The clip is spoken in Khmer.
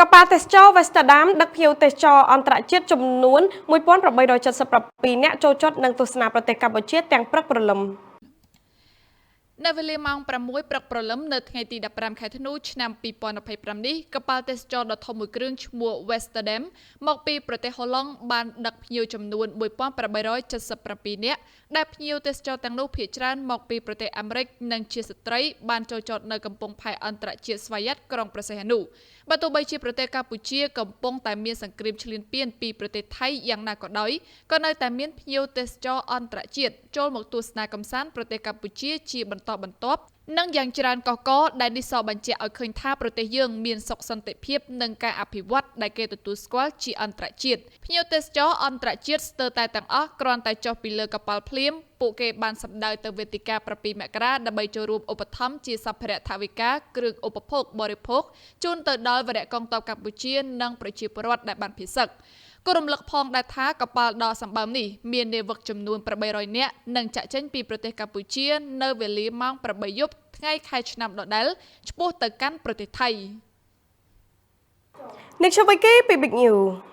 កប៉ាល់ទេសចរវេស្តដាមដឹកភ្ញៀវទេសចរអន្តរជាតិចំនួន1877នាក់ចូលចតនិងទស្សនាប្រទេសកម្ពុជាទាំងព្រឹកព្រលឹម នៅវេលាម៉ោង 6 ព្រឹកព្រលឹមនៅថ្ងៃទី 15 ខែធ្នូឆ្នាំ 2025 នេះកប៉ាល់ទេសចរដ៏ធំមួយគ្រឿងឈ្មោះ Westerdam មកពីប្រទេសហូឡង់បានដឹកភ្ញៀវចំនួន1877នាក់ដែលភ្ញៀវទេសចរទាំងនោះភាគច្រើនមកពីប្រទេសអាមេរិកនិងជាស្ត្រីបានចូលចតនៅកំពង់ផែអន្តរជាតិស្វយ័តក្រុងព្រះសីហនុបើទោះបីជាប្រទេសកម្ពុជាកំពុងតែមានសង្គ្រាមឈ្លានពានពីប្រទេសថៃយ៉ាងណាក៏ដោយក៏នៅតែមានភ្ញៀវទេសចរអន្តរជាតិចូលមកទស្សនាកម្សាន្តប្រទេសកម្ពុជាជាបន្តបន្ទាប់និងយ៉ាងច្រើនកកដែលនេះសបញ្ជាក់ឲ្យឃើញថាប្រទេសយើងមានសុខសន្តិភាពនិងការអភិវឌ្ឍដែលគេទទួលស្គាល់ជាអន្តរជាតិភ្ញៀវទេសចរអន្តរជាតិស្ទើរតែទាំងអស់គ្រាន់តែចុះពីលើកប៉ាល់ភ្លាមពួកគេបានសម្ដៅទៅវេទិកា7មករាដើម្បីចូលរួមឧបត្ថម្ភជាសម្ភារៈថវិកាគ្រឿងឧបភោគបរិភោគជូនទៅដល់វរៈកងទ័ពកម្ពុជានិងប្រជាពលរដ្ឋដែលបានភិសឹកក៏រំលឹកផងដែរថាកប៉ាល់ដ៏សម្បើមនេះមាននាវិកចំនួន800នាក់និងចាក់ចេញពីប្រទេសកម្ពុជានៅវេលាម៉ោង 8 យប់ថ្ងៃខែឆ្នាំដដែលឆ្ពោះទៅកាន់ប្រទេសថៃ Next week, Big News.